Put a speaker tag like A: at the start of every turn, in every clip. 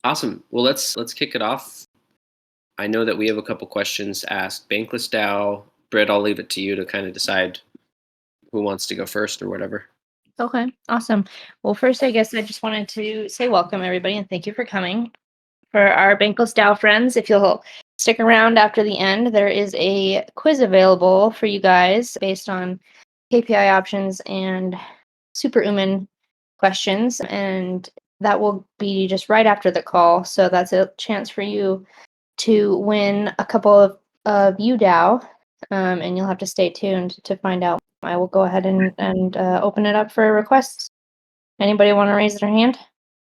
A: Awesome. Well, let's kick it off. I know that we have a couple questions asked. Bankless DAO. Britt, I'll leave it to you to kind of decide who wants to go first or whatever.
B: Okay, awesome. Well, first, I guess I just wanted to say welcome, everybody, and thank you for coming. For our Bankless DAO friends, if you'll stick around after the end, there is a quiz available for you guys based on KPI options and superhuman questions, and that will be just right after the call. So that's a chance for you to win a couple of UDAO, and you'll have to stay tuned to find out. I will go ahead and open it up for requests. Anybody want to raise their hand?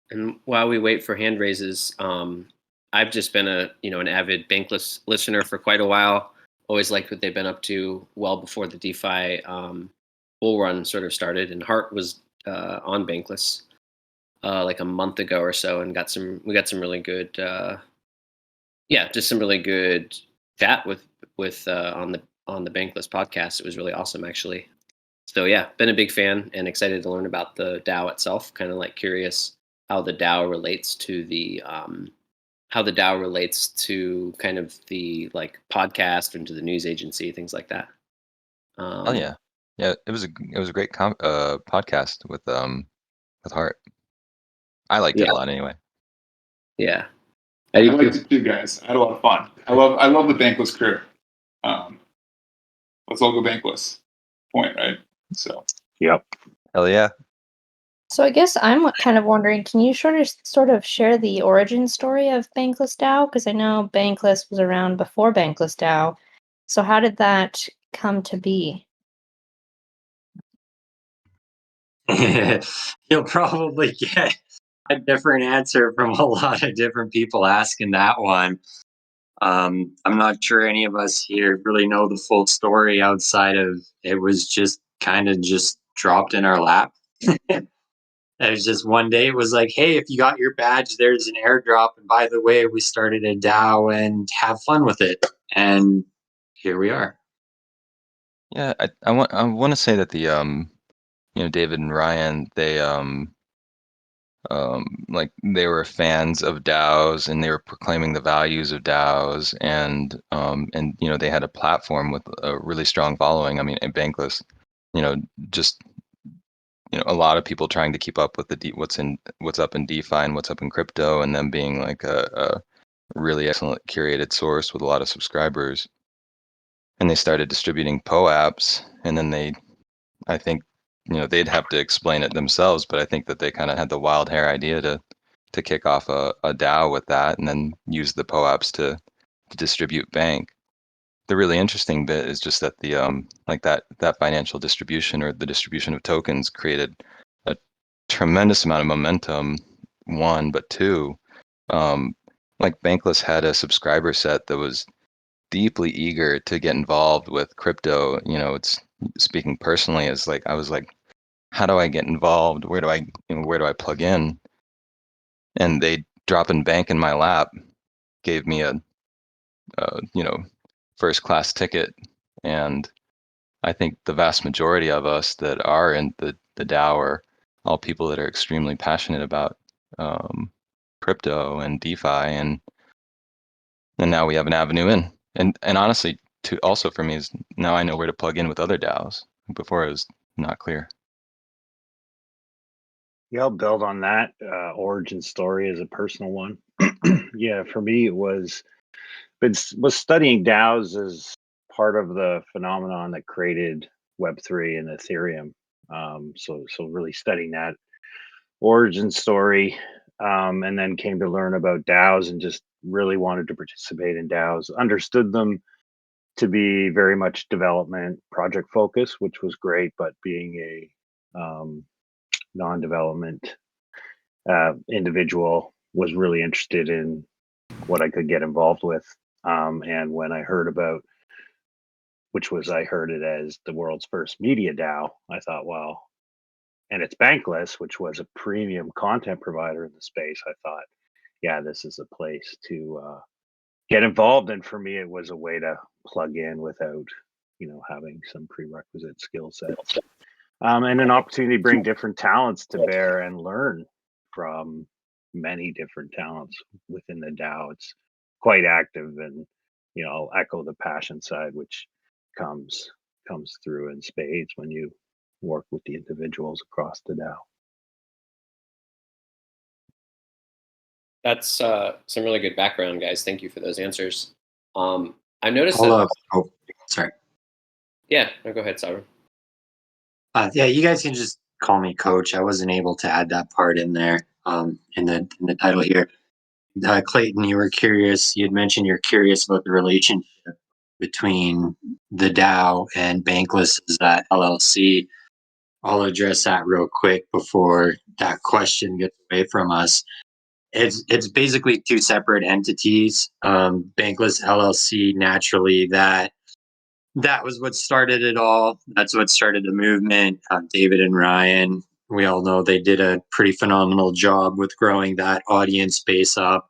A: And while we wait for hand raises, I've just been an avid Bankless listener for quite a while. Always liked what they've been up to well before the DeFi bull run sort of started. And Hart was on Bankless like a month ago or so, and we got some really good just some really good chat with on the Bankless podcast. It was really awesome, actually. So yeah, been a big fan and excited to learn about the DAO itself. Kind of like curious how the DAO relates to kind of the like podcast and to the news agency, things like that.
C: Oh yeah, It was a great podcast with Hart. I liked it a lot anyway.
A: Yeah.
D: I liked it too, guys. I had a lot of fun. I love the Bankless crew. Let's all go Bankless. Point, right? So.
E: Yep.
C: Hell yeah.
B: So I guess I'm kind of wondering, can you sort of share the origin story of Bankless DAO? Because I know Bankless was around before Bankless DAO. So how did that come to be?
E: You'll probably get a different answer from a lot of different people asking that one. I'm not sure any of us here really know the full story outside of it was just kind of just dropped in our lap. It was just one day it was like, hey, if you got your badge, there's an airdrop. And by the way, we started a DAO and have fun with it. And here we are.
C: Yeah, I want to say that the David and Ryan, they like they were fans of DAOs and they were proclaiming the values of DAOs and they had a platform with a really strong following. I mean, in Bankless, just a lot of people trying to keep up with what's up in DeFi and what's up in crypto, and them being like a really excellent curated source with a lot of subscribers. And they started distributing POAPs, and then I think, they'd have to explain it themselves, but I think that they kind of had the wild hair idea to kick off a DAO with that, and then use the POAPs to distribute Bank. The really interesting bit is just that the like that financial distribution or the distribution of tokens created a tremendous amount of momentum. One, but two, like Bankless had a subscriber set that was deeply eager to get involved with crypto. It's speaking personally as like I was like, how do I get involved? Where do I plug in? And they drop in Bank in my lap, gave me a first class ticket. And I think the vast majority of us that are in the DAO are all people that are extremely passionate about crypto and DeFi, and now we have an avenue in. And honestly, also for me is now I know where to plug in with other DAOs. Before it was not clear.
F: Yeah, I'll build on that origin story as a personal one. Yeah, for me, it was studying DAOs as part of the phenomenon that created Web3 and Ethereum. So really studying that origin story, and then came to learn about DAOs and just really wanted to participate in DAOs. Understood them to be very much development project focused, which was great, but being a non-development individual, was really interested in what I could get involved with. And when I heard about, I heard it as the world's first media DAO, I thought, well, and it's Bankless, which was a premium content provider in the space. I thought, yeah, this is a place to get involved. And for me, it was a way to plug in without, having some prerequisite skill sets. And an opportunity to bring different talents to bear and learn from, many different talents within the DAO. It's quite active, and I'll echo the passion side, which comes through in spades when you work with the individuals across the DAO.
A: That's some really good background, guys. Thank you for those answers. I noticed that.
E: Oh, sorry.
A: Yeah, no, go ahead, Sauron.
E: Yeah, you guys can just call me Coach. I wasn't able to add that part in there in the title here. Clayton, you were curious. You had mentioned you're curious about the relationship between the DAO and Bankless LLC. I'll address that real quick before that question gets away from us. It's basically two separate entities. Bankless LLC, naturally, that was what started it all. That's what started the movement. David and Ryan, we all know they did a pretty phenomenal job with growing that audience base up.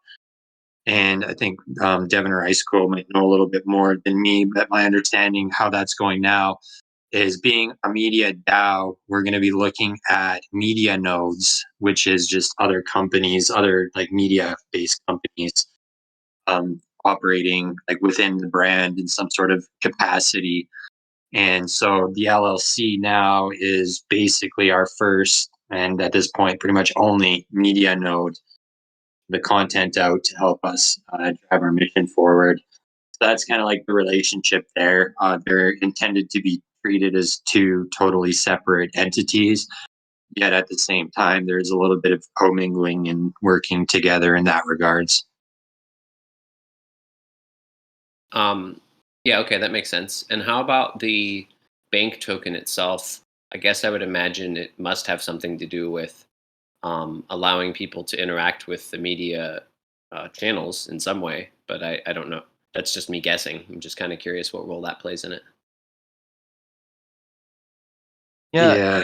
E: And I think Devin or Ice Cool might know a little bit more than me, but my understanding how that's going now is, being a media DAO, we're going to be looking at media nodes, which is just other companies, other like media-based companies operating like within the brand in some sort of capacity. And so the LLC now is basically our first, and at this point, pretty much only media node, the content out to help us drive our mission forward. So that's kind of like the relationship there. They're intended to be treated as two totally separate entities, yet at the same time, there's a little bit of commingling and working together in that regards.
A: Yeah, okay, that makes sense. And how about the bank token itself? I guess I would imagine it must have something to do with allowing people to interact with the media channels in some way, but I don't know. That's just me guessing. I'm just kind of curious what role that plays in it.
E: Yeah.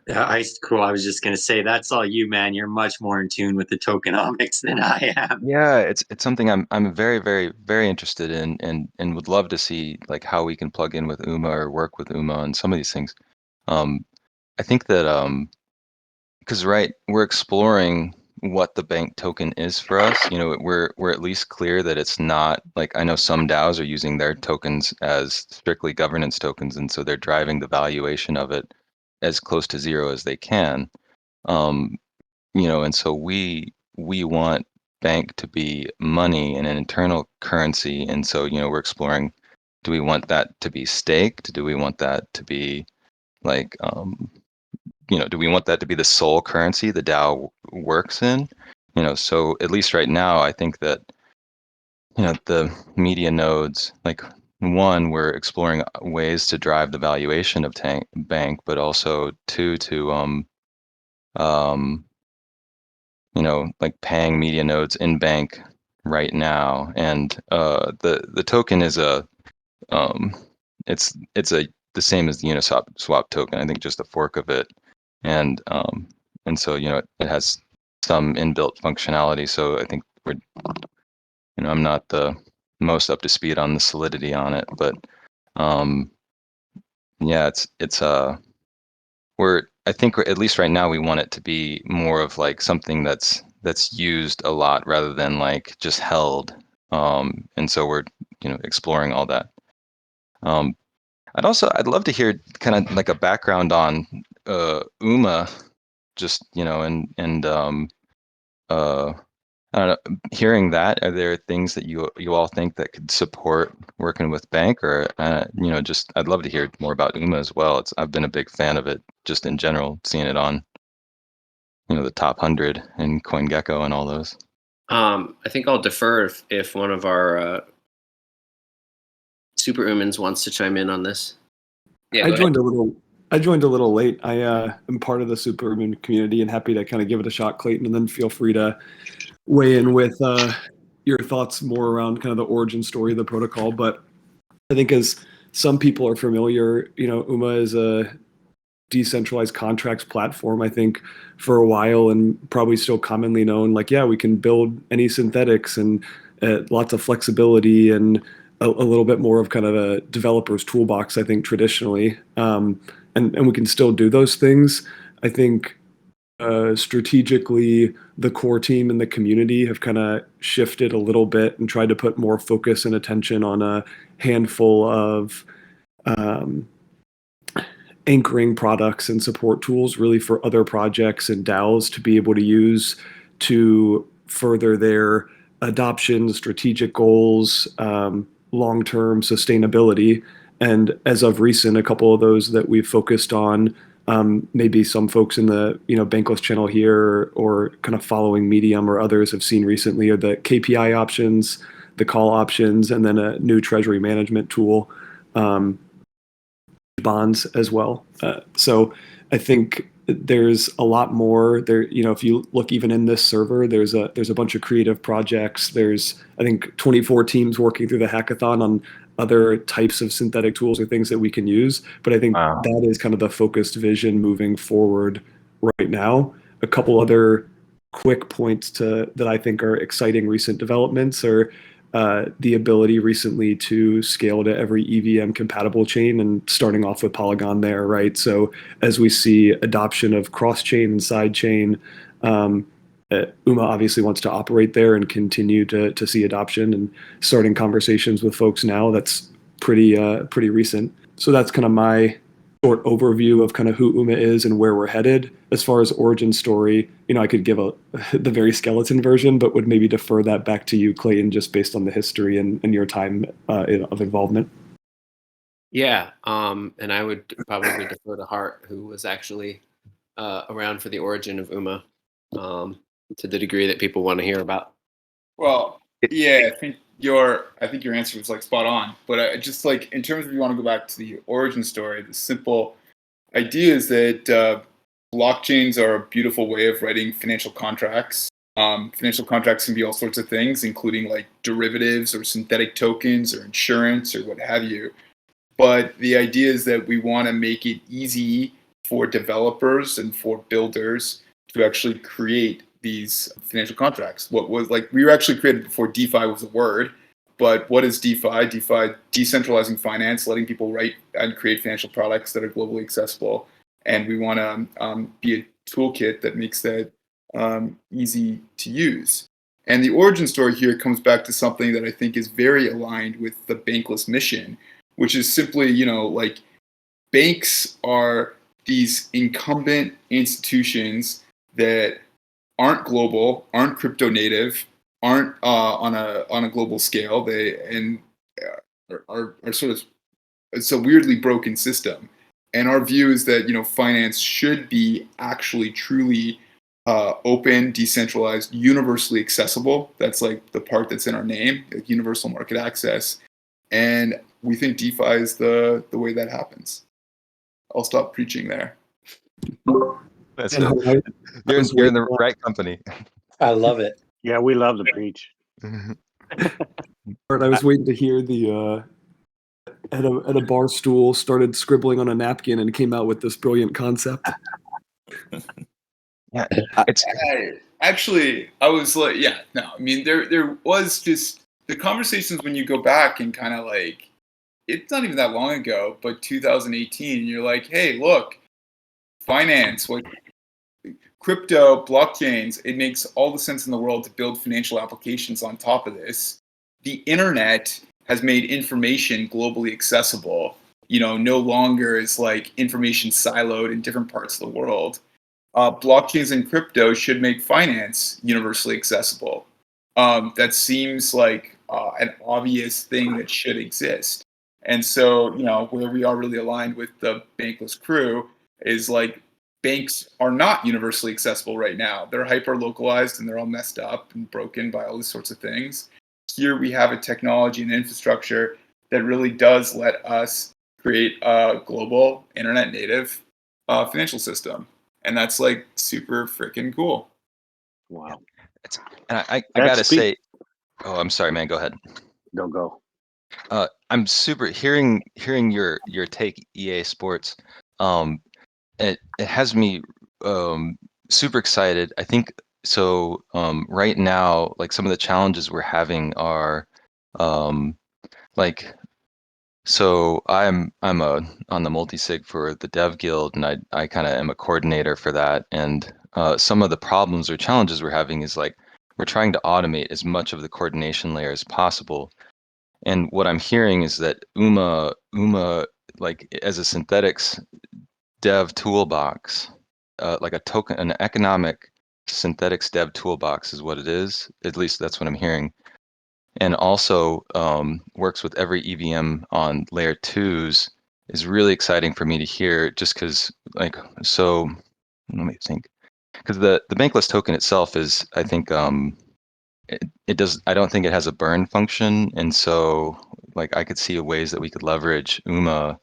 E: Ice Cool. I was just going to say, that's all you, man. You're much more in tune with the tokenomics than I am.
C: Yeah, it's something I'm very, very, very interested in, and would love to see like how we can plug in with UMA or work with UMA on some of these things. I think that because we're exploring what the bank token is for us. We're at least clear that it's not like, I know some DAOs are using their tokens as strictly governance tokens, and so they're driving the valuation of it as close to zero as they can. And so we want bank to be money and an internal currency, and so we're exploring, do we want that to be staked? Do we want that to be like do we want that to be the sole currency the DAO works in? So at least right now, I think that the media nodes, like, one, we're exploring ways to drive the valuation of bank, but also two, to like paying media nodes in bank right now. And the token is it's the same as the Uniswap swap token. I think just a fork of it, and so it has some inbuilt functionality. So I think I'm not the most up to speed on the solidity on it, but yeah, it's I think at least right now we want it to be more of like something that's used a lot rather than like just held. And so we're exploring all that. I'd love to hear kind of like a background on UMA, just and I don't know, hearing that, are there things that you all think that could support working with bank, or just I'd love to hear more about UMA as well. I've been a big fan of it just in general, seeing it on the top 100 and CoinGecko and all those.
A: I think I'll defer if one of our superhumans wants to chime in on this. Yeah,
G: I joined a little late. I am part of the superhuman community and happy to kind of give it a shot, Clayton, and then feel free to weigh in with your thoughts more around kind of the origin story of the protocol. But I think, as some people are familiar, UMA is a decentralized contracts platform. I think for a while, and probably still commonly known, like, yeah, we can build any synthetics and lots of flexibility and a little bit more of kind of a developer's toolbox, I think, traditionally. And we can still do those things. I think strategically, the core team and the community have kind of shifted a little bit and tried to put more focus and attention on a handful of um, anchoring products and support tools really for other projects and DAOs to be able to use to further their adoption, strategic goals, long-term sustainability. And as of recent, a couple of those that we've focused on, maybe some folks in the Bankless channel here or kind of following Medium or others have seen recently are the KPI options, the call options, and then a new treasury management tool. Bonds as well. So I think there's a lot more there. If you look even in this server, there's a bunch of creative projects. There's, I think, 24 teams working through the hackathon on other types of synthetic tools or things that we can use. But I think
C: Wow.
G: that is kind of the focused vision moving forward right now. A couple other quick points that I think are exciting recent developments are the ability recently to scale to every EVM compatible chain and starting off with Polygon there, right? So as we see adoption of cross-chain and side-chain, UMA obviously wants to operate there and continue to see adoption and starting conversations with folks now. That's pretty recent. So that's kind of my short overview of kind of who UMA is and where we're headed. As far as origin story, I could give the very skeleton version, but would maybe defer that back to you, Clayton, just based on the history and your time of involvement.
A: Yeah, and I would probably defer to Hart, who was actually around for the origin of UMA, to the degree that people want to hear about.
D: Well, yeah, I think your answer was like spot on. But I just like in terms of you want to go back to the origin story, the simple idea is that blockchains are a beautiful way of writing financial contracts. Financial contracts can be all sorts of things, including like derivatives or synthetic tokens or insurance or what have you. But the idea is that we want to make it easy for developers and for builders to actually create these financial contracts. What was like we were actually created before DeFi was a word, but what is DeFi? DeFi, decentralizing finance, letting people write and create financial products that are globally accessible. And we want to be a toolkit that makes that easy to use. And the origin story here comes back to something that I think is very aligned with the Bankless mission, which is simply, like banks are these incumbent institutions that aren't global, aren't crypto native, aren't on a global scale. They are sort of, it's a weirdly broken system. And our view is that finance should be actually truly open, decentralized, universally accessible. That's like the part that's in our name, like universal market access. And we think DeFi is the way that happens. I'll stop preaching there.
C: That's
G: And
C: it.
G: I
C: You're in the right company.
E: I love it.
F: Yeah, we love to preach.
G: was waiting to hear the at a bar stool started scribbling on a napkin and came out with this brilliant concept.
C: Yeah, it's
D: I was like, yeah, no. I mean, there was just the conversations when you go back and kind of like, it's not even that long ago, but 2018, you're like, hey, look, finance, like crypto, blockchains, it makes all the sense in the world to build financial applications on top of this. The internet has made information globally accessible. No longer is like information siloed in different parts of the world. Blockchains and crypto should make finance universally accessible. That seems like an obvious thing that should exist. And so, where we are really aligned with the Bankless crew is like banks are not universally accessible right now. They're hyper localized and they're all messed up and broken by all these sorts of things. Here we have a technology and infrastructure that really does let us create a global internet native financial system. And that's like super freaking cool.
F: Wow.
C: and I
F: That
C: gotta
F: speak-
C: say, oh, I'm sorry, man. Go ahead.
F: Don't go.
C: I'm super hearing your take, EA Sports. It has me super excited. I think so. Right now, like some of the challenges we're having are like. So I'm on the multi-sig for the Dev Guild, and I kind of am a coordinator for that. And some of the problems or challenges we're having is like we're trying to automate as much of the coordination layer as possible. And what I'm hearing is that UMA, like as a synthetics dev toolbox, like a token, an economic synthetics dev toolbox is what it is. At least that's what I'm hearing. And also works with every EVM on layer 2s is really exciting for me to hear, just because like, so let me think, because the Bankless token itself is, I think, it does, I don't think it has a burn function. And so like I could see ways that we could leverage UMA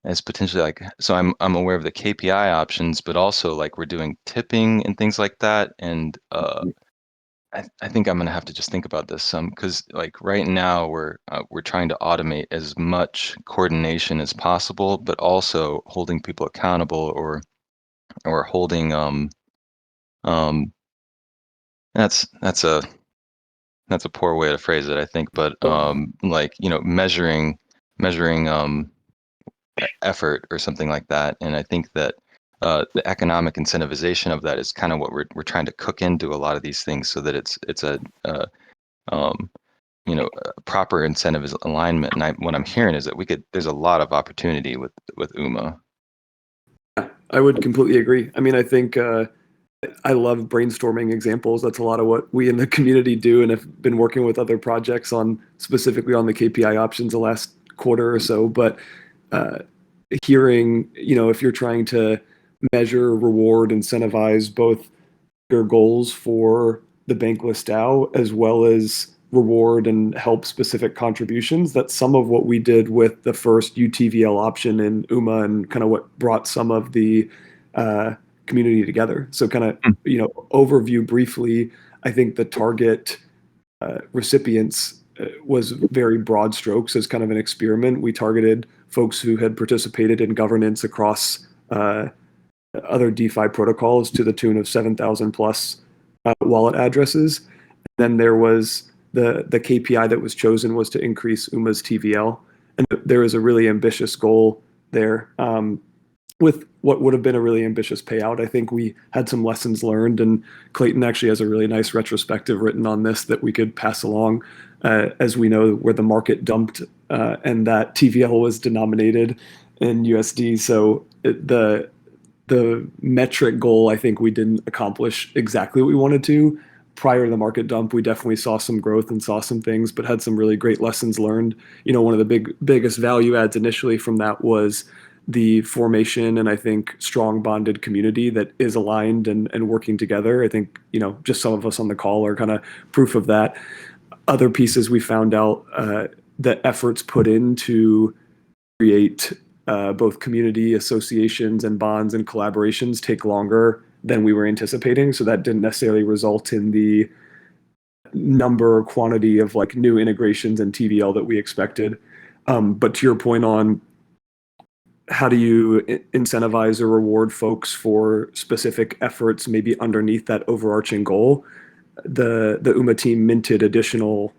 C: as potentially like, so I'm aware of the KPI options, but also like we're doing tipping and things like that. And I think I'm gonna have to just think about this some, because like right now we're trying to automate as much coordination as possible, but also holding people accountable or holding um that's a poor way to phrase it, I think, but like, you know, measuring effort or something like that. And I think that the economic incentivization of that is kind of what we're trying to cook into a lot of these things, so that it's a you know, proper incentive alignment. And what I'm hearing is that there's a lot of opportunity with UMA.
G: I would completely agree. I mean, I think I love brainstorming examples. That's a lot of what we in the community do, and have been working with other projects on, specifically on the KPI options the last quarter or so. But hearing, you know, if you're trying to measure, reward, incentivize both your goals for the Bankless DAO as well as reward and help specific contributions, that's some of what we did with the first UTVL option in UMA, and kind of what brought some of the community together. So kind of, you know, overview briefly, I think the target recipients was very broad strokes as kind of an experiment. We targeted folks who had participated in governance across other DeFi protocols to the tune of 7,000 plus wallet addresses. And then there was the KPI that was chosen was to increase UMA's TVL. And there is a really ambitious goal there. With what would have been a really ambitious payout, I think we had some lessons learned, and Clayton actually has a really nice retrospective written on this that we could pass along. As we know, where the market dumped and that TVL was denominated in USD. So the metric goal, I think we didn't accomplish exactly what we wanted to. Prior to the market dump, we definitely saw some growth and saw some things, but had some really great lessons learned. You know, one of the biggest value adds initially from that was the formation, and I think strong bonded community that is aligned and working together. I think, you know, just some of us on the call are kind of proof of that. Other pieces we found out, the efforts put into create both community associations and bonds and collaborations take longer than we were anticipating. So that didn't necessarily result in the number or quantity of like new integrations and TVL that we expected. But to your point on how do you incentivize or reward folks for specific efforts, maybe underneath that overarching goal, the UMA team minted additional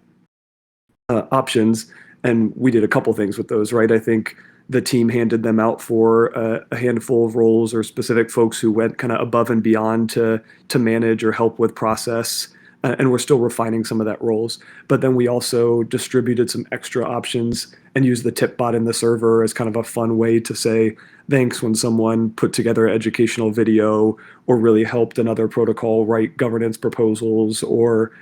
G: options, and we did a couple things with those, right? I think the team handed them out for a handful of roles or specific folks who went kind of above and beyond to manage or help with process, and we're still refining some of that roles. But then we also distributed some extra options and used the tip bot in the server as kind of a fun way to say thanks when someone put together an educational video or really helped another protocol write governance proposals or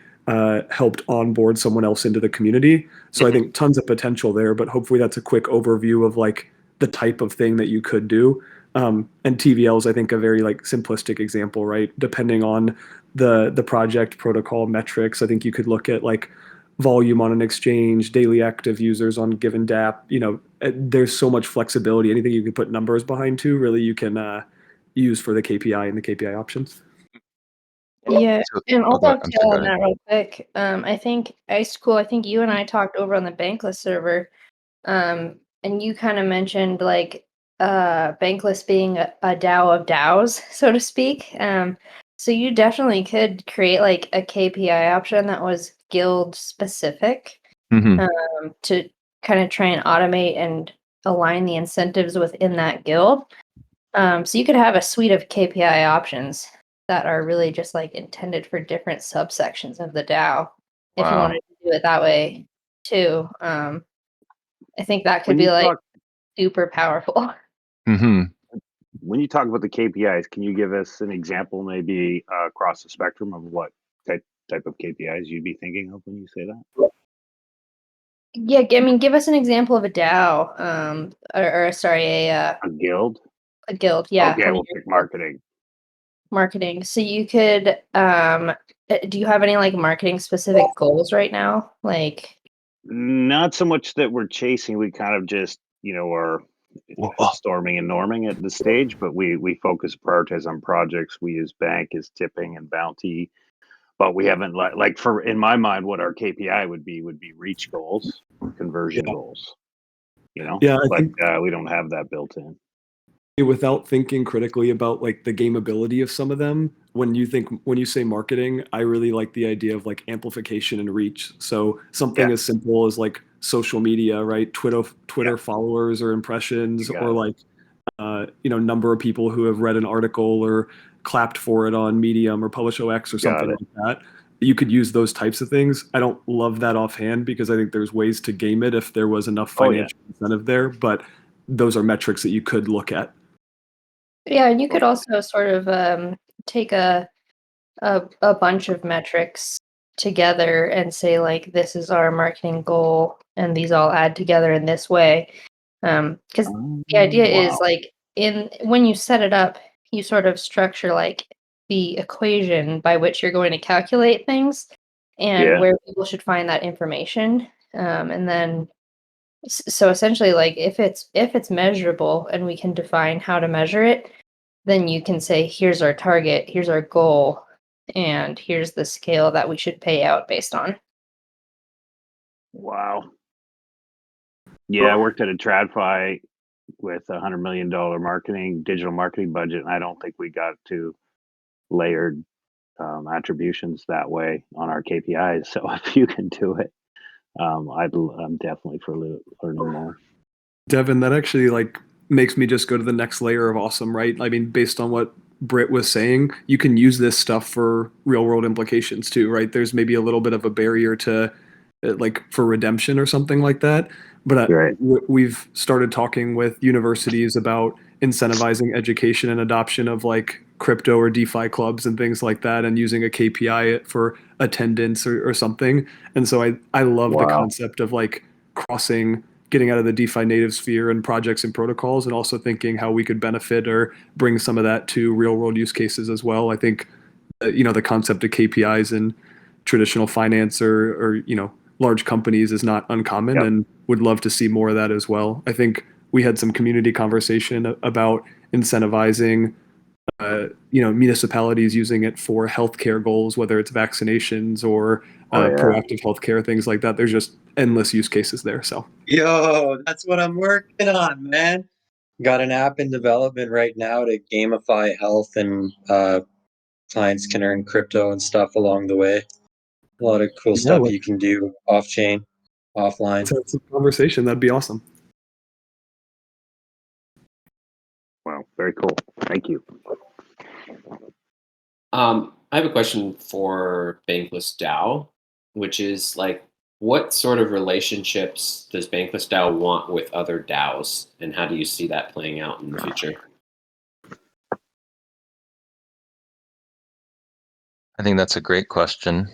G: helped onboard someone else into the community. So I think tons of potential there, but hopefully that's a quick overview of like the type of thing that you could do. And TVL is, I think, a very like simplistic example, right? Depending on the project protocol metrics, I think you could look at like volume on an exchange, daily active users on given dApp. You know, there's so much flexibility. Anything you can put numbers behind to, really you can use for the KPI and the KPI options.
B: Yeah,
C: So,
B: and I'll
C: I'm
B: dovetail
C: sorry,
B: on that real quick. I think Ice Cool, I think you and I talked over on the Bankless server, and you kind of mentioned like Bankless being a DAO of DAOs, so to speak. So you definitely could create like a KPI option that was guild specific,
C: Mm-hmm.
B: to kind of try and automate and align the incentives within that guild. So you could have a suite of KPI options that are really just like intended for different subsections of the DAO. If you
C: Wow.
B: wanted to do it that way too, I think that could
F: When
B: be
F: you
B: like
F: talk
B: super powerful.
C: Hmm.
F: when you talk about the KPIs, can you give us an example, maybe across the spectrum of what type of KPIs you'd be thinking of when you say that?
B: Yeah, I mean, give us an example of a DAO, or sorry,
F: A guild?
B: a guild. Yeah,
F: Okay,
B: one of
F: we'll
B: your
F: pick marketing.
B: marketing. So you could, do you have any like marketing specific goals right now? Like,
F: Not so much that we're chasing. We kind of just, are storming and norming at this stage, but we focus, prioritize on projects. We use bank as tipping and bounty, but we haven't like for in my mind, what our KPI would be reach goals, conversion goals.
G: Yeah, I
F: But
G: think
F: we don't have that built in.
G: without thinking critically about like the gameability of some of them, when you say marketing, I really like the idea of like amplification and reach. So something
F: Yeah.
G: as simple as like social media, right? Twitter
F: Yeah.
G: followers or impressions,
F: You got
G: or
F: it.
G: like number of people who have read an article or clapped for it on Medium or Publish OX or
F: Got
G: something
F: it.
G: like that. You could use those types of things. I don't love that offhand because I think there's ways to game it if there was enough
F: Oh yeah.
G: financial incentive there, but those are metrics that you could look at.
B: yeah, and you could also sort of take a bunch of metrics together and say like this is our marketing goal and these all add together in this way. Because the idea is
F: Wow.
B: like in when you set it up, you sort of structure like the equation by which you're going to calculate things and
F: Yeah.
B: where people should find that information. And then so essentially like if it's measurable and we can define how to measure it, then you can say here's our target, here's our goal, and here's the scale that we should pay out based on.
F: Wow. Yeah, I worked at a TradFi with $100 million digital marketing budget, and I don't think we got to layered attributions that way on our KPIs. So if you can do it, I'm definitely for learning more.
G: Devin, that actually like makes me just go to the next layer of awesome, right? I mean, based on what Britt was saying, you can use this stuff for real world implications too, right? There's maybe a little bit of a barrier to like for redemption or something like that. But
F: Right.
G: we've started talking with universities about incentivizing education and adoption of like crypto or DeFi clubs and things like that, and using a KPI for attendance or something. And so I love the
F: Wow.
G: concept of like crossing, getting out of the DeFi native sphere and projects and protocols, and also thinking how we could benefit or bring some of that to real world use cases as well. I think, the concept of KPIs in traditional finance or large companies is not uncommon,
F: Yep.
G: and would love to see more of that as well. I think we had some community conversation about incentivizing municipalities using it for healthcare goals, whether it's vaccinations or
F: Oh yeah.
G: proactive healthcare, things like that. There's just endless use cases there. So
E: Yo, that's what I'm working on, man. Got an app in development right now to gamify health, and clients can earn crypto and stuff along the way. A lot of cool
G: yeah,
E: stuff
G: let's
E: you can do off chain, offline.
G: have some conversation. That'd be awesome.
F: Wow. Very cool. Thank you.
A: I have a question for Bankless DAO, which is like, what sort of relationships does Bankless DAO want with other DAOs, and how do you see that playing out in the future?
C: I think that's a great question.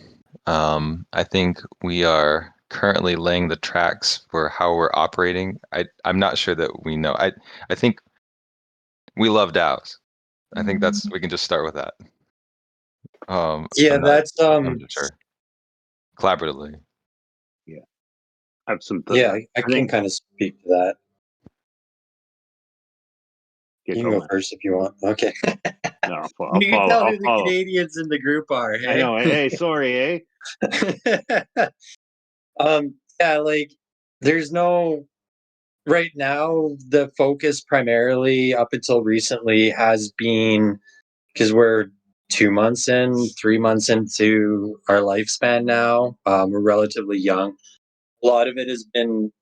C: I think we are currently laying the tracks for how we're operating. I'm not sure that we know. I think we love DAOs. I think we can just start with that.
E: Yeah,
C: I'm not
E: that's
C: sure. Collaboratively.
F: Yeah. I have some.
E: yeah, I
F: I
E: can
F: think.
E: kind of speak to that.
F: Get
E: You can go
F: going.
E: first if you want. Okay.
F: No, I'll
E: You can
F: follow.
E: tell
F: I'll
E: who the
F: follow.
E: Canadians in the group are.
F: I know. Hey, sorry,
E: Yeah, like there's no right now the focus primarily up until recently has been because we're 2 months in, 3 months into our lifespan now. We're relatively young. A lot of it has been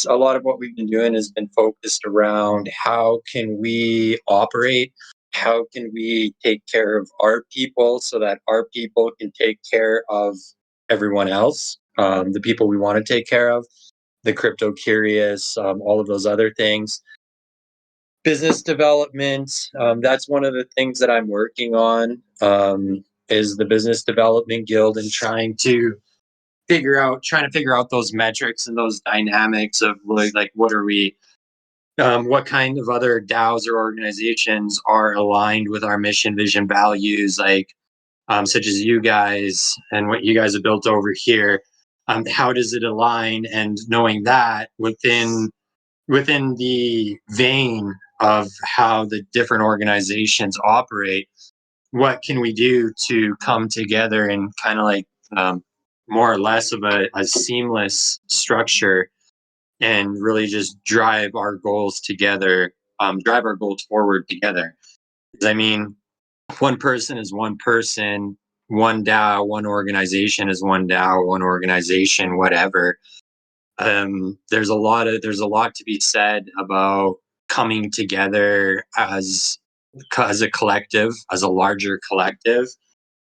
E: a lot of what we've been doing has been focused around how can we operate, how can we take care of our people so that our people can take care of everyone else, the people we want to take care of, the crypto curious, all of those other things. Business development, that's one of the things that I'm working on, is the Business Development Guild, and trying to figure out those metrics and those dynamics of like what are we, what kind of other DAOs or organizations are aligned with our mission, vision, values, like such as you guys and what you guys have built over here. How does it align? And knowing that within the vein of how the different organizations operate, what can we do to come together and kind of like more or less of a seamless structure and really just drive our goals together, drive our goals forward together. I mean, one person is one person, one DAO, one organization is one DAO, one organization, whatever. There's a lot to be said about coming together as a collective, as a larger collective,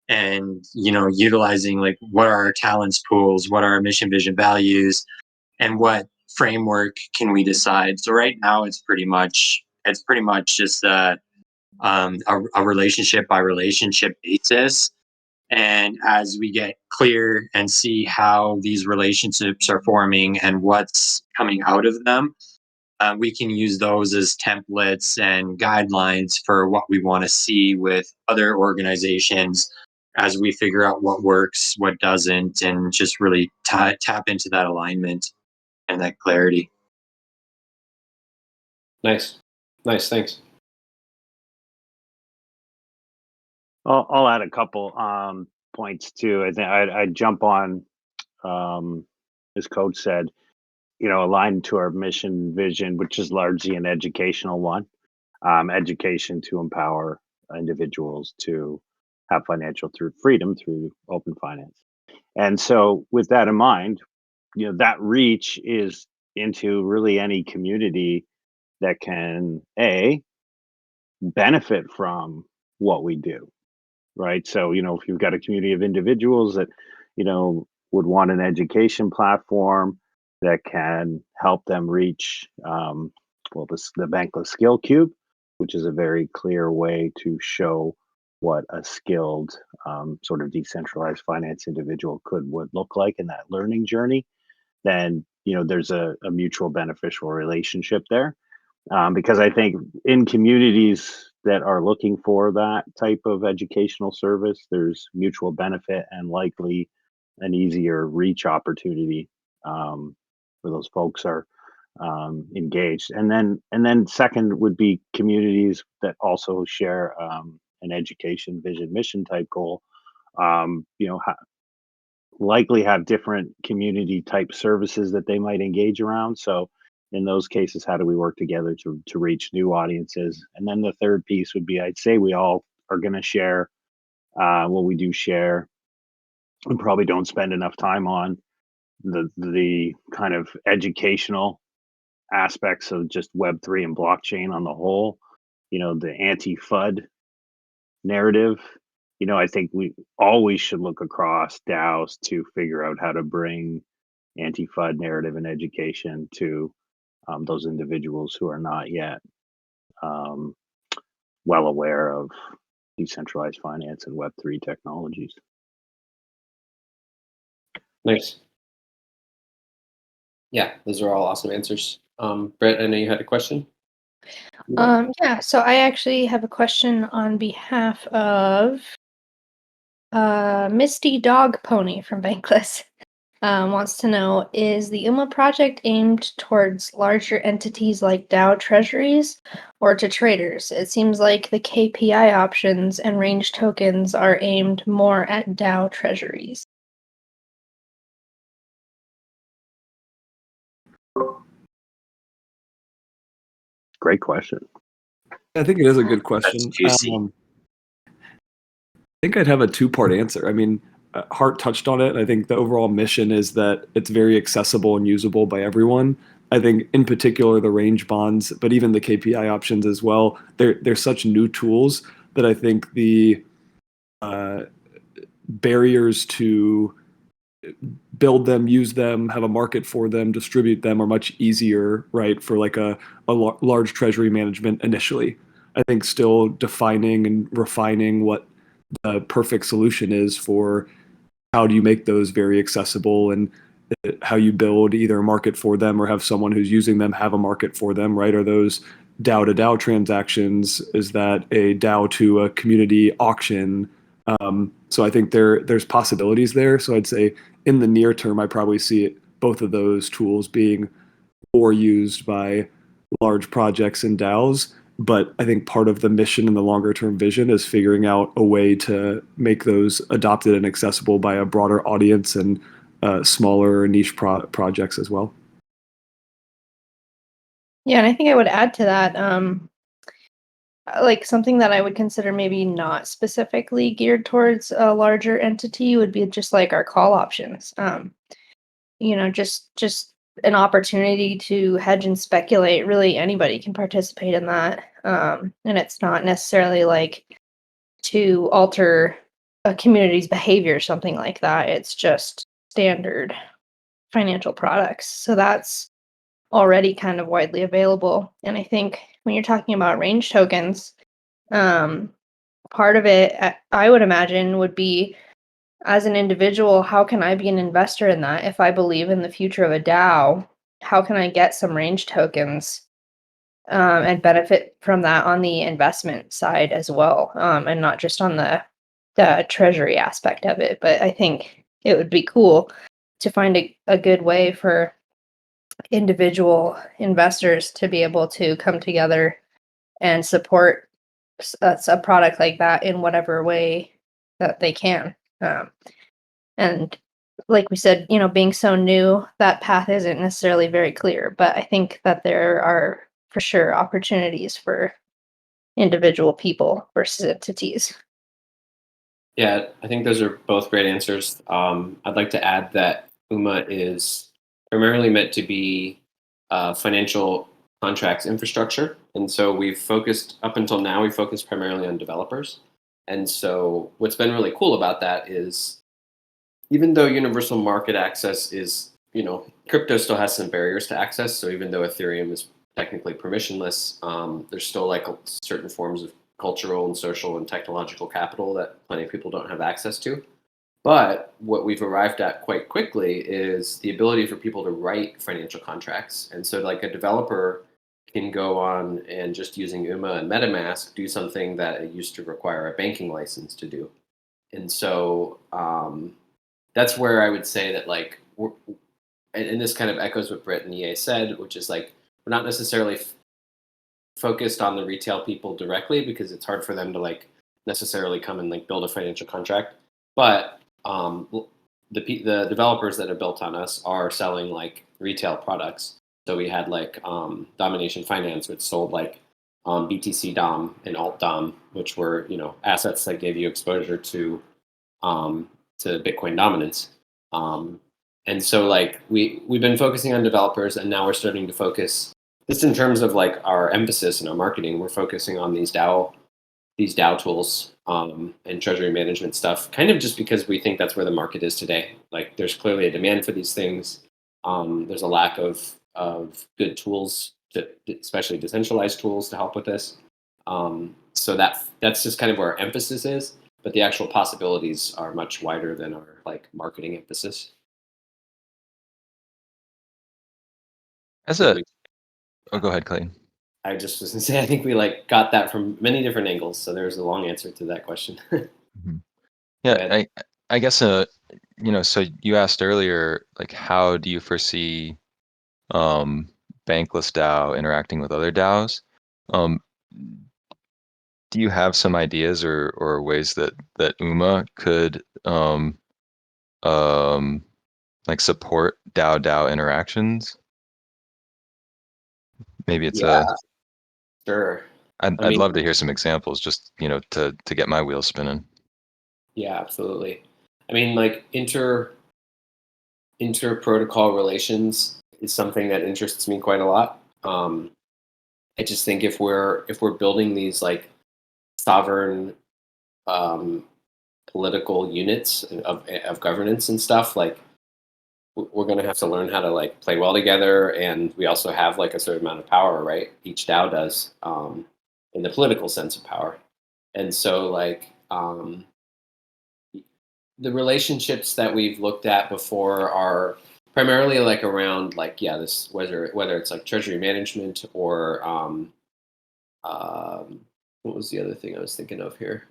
E: and utilizing like what are our talents pools, what are our mission, vision, values, and what framework can we decide. So right now it's pretty much just a relationship by relationship basis. And as we get clear and see how these relationships are forming and what's coming out of them, we can use those as templates and guidelines for what we want to see with other organizations as we figure out what works, what doesn't, and just really tap into that alignment and that clarity.
A: Nice, thanks.
F: I'll add a couple points too. I think I'd jump on, as Coach said, aligned to our mission vision, which is largely an educational one. Education to empower individuals to have financial freedom through open finance. And so with that in mind, that reach is into really any community that can benefit from what we do. Right. So, if you've got a community of individuals that, would want an education platform that can help them reach, the Bankless Skill Cube, which is a very clear way to show what a skilled sort of decentralized finance individual would look like in that learning journey, then, there's a mutual beneficial relationship there. Because I think in communities that are looking for that type of educational service, there's mutual benefit and likely an easier reach opportunity where those folks are engaged. And then second would be communities that also share an education, vision, mission type goal. Likely have different community type services that they might engage around. So in those cases, how do we work together to reach new audiences? And then the third piece would be, I'd say we all are going to share what we do share. We probably don't spend enough time on the kind of educational aspects of just Web3 and blockchain on the whole. The anti-FUD narrative. I think we always should look across DAOs to figure out how to bring anti-FUD narrative and education to those individuals who are not yet well aware of decentralized finance and Web3 technologies.
A: Nice. Yeah, those are all awesome answers. Brett, I know you had a question.
B: Yeah, so I actually have a question on behalf of Misty Dog Pony from Bankless. Wants to know, is the UMA project aimed towards larger entities like DAO treasuries or to traders? It seems like the KPI options and range tokens are aimed more at DAO treasuries.
F: Great question.
G: I think it is a good question.
E: That's juicy.
G: I think I'd have a two-part answer. I mean, Hart touched on it. I think the overall mission is that it's very accessible and usable by everyone, I think in particular the range bonds, but even the KPI options as well, they're such new tools that I think the barriers to build them, use them, have a market for them, distribute them are much easier, right? For like a large treasury management initially. I think still defining and refining what the perfect solution is for how do you make those very accessible, and how you build either a market for them or have someone who's using them have a market for them, right? Are those DAO to DAO transactions? Is that a DAO to a community auction? So I think there's possibilities there. So I'd say in the near term, I probably see both of those tools being more used by large projects and DAOs. But I think part of the mission and the longer term vision is figuring out a way to make those adopted and accessible by a broader audience and smaller niche projects as well.
B: Yeah, and I think I would add to that, like something that I would consider maybe not specifically geared towards a larger entity would be just like our call options. Just an opportunity to hedge and speculate. Really, anybody can participate in that, and it's not necessarily like to alter a community's behavior or something like that. It's just standard financial products. So that's already kind of widely available. And I think when you're talking about range tokens, part of it, I would imagine, would be as an individual, how can I be an investor in that? If I believe in the future of a DAO, how can I get some range tokens and benefit from that on the investment side as well, and not just on the treasury aspect of it? But I think it would be cool to find a good way for individual investors to be able to come together and support a product like that in whatever way that they can. And like we said, being so new, that path isn't necessarily very clear, but I think that there are for sure opportunities for individual people versus entities.
A: Yeah, I think those are both great answers. I'd like to add that UMA is primarily meant to be financial contracts infrastructure. And so we've focused, up until now, we focused primarily on developers. And so what's been really cool about that is, even though universal market access is, crypto still has some barriers to access. So even though Ethereum is technically permissionless, there's still like certain forms of cultural and social and technological capital that plenty of people don't have access to. But what we've arrived at quite quickly is the ability for people to write financial contracts. And so like a developer can go on and, just using UMA and MetaMask, do something that it used to require a banking license to do. And so that's where I would say that, like, and this kind of echoes what Britt and EA said, which is like, we're not necessarily focused on the retail people directly because it's hard for them to like necessarily come and like build a financial contract. But the developers that are built on us are selling like retail products. So we had like Domination Finance, which sold like BTC Dom and Alt Dom, which were assets that gave you exposure to Bitcoin dominance. And so like we've been focusing on developers, and now we're starting to focus, just in terms of like our emphasis in our marketing, we're focusing on these DAO tools and treasury management stuff, kind of just because we think that's where the market is today. Like there's clearly a demand for these things. There's a lack of good tools, especially decentralized tools, to help with this. So that's just kind of where our emphasis is, but the actual possibilities are much wider than our like marketing emphasis.
C: Oh, go ahead, Clayton.
A: I just was gonna say, I think we like got that from many different angles. So there's a long answer to that question.
C: Mm-hmm. Yeah, I guess so you asked earlier, like, how do you foresee Bankless DAO interacting with other DAOs? Do you have some ideas or ways that UMA could like support DAO interactions? Maybe it's
A: Sure.
C: I'd love to hear some examples, just to get my wheels spinning.
A: Yeah, absolutely. I mean, like inter protocol relations is something that interests me quite a lot. I just think if we're building these like sovereign political units of governance and stuff, like we're going to have to learn how to like play well together, and we also have like a certain amount of power, right? Each DAO does, in the political sense of power, and so like the relationships that we've looked at before are primarily like around like this whether it's like treasury management or what was the other thing I was thinking of here?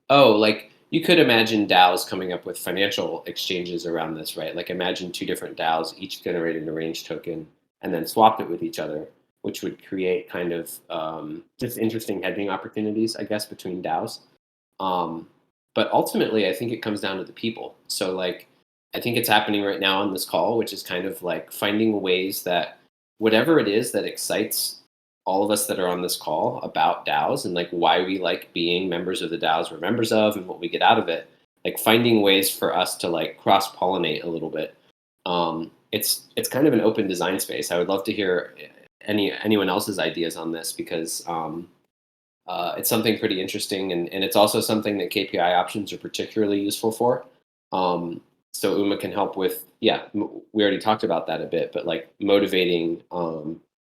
A: Like you could imagine DAOs coming up with financial exchanges around this, right? Like imagine two different DAOs, each generated a range token and then swapped it with each other, which would create kind of just interesting hedging opportunities, I guess, between DAOs. But ultimately, I think it comes down to the people. So like, I think it's happening right now on this call, which is kind of like finding ways that whatever it is that excites all of us that are on this call about DAOs and like why we like being members of the DAOs we're members of and what we get out of it, like finding ways for us to like cross-pollinate a little bit. It's kind of an open design space. I would love to hear anyone else's ideas on this because it's something pretty interesting, and it's also something that KPI options are particularly useful for. So Uma can help with, we already talked about that a bit, but like motivating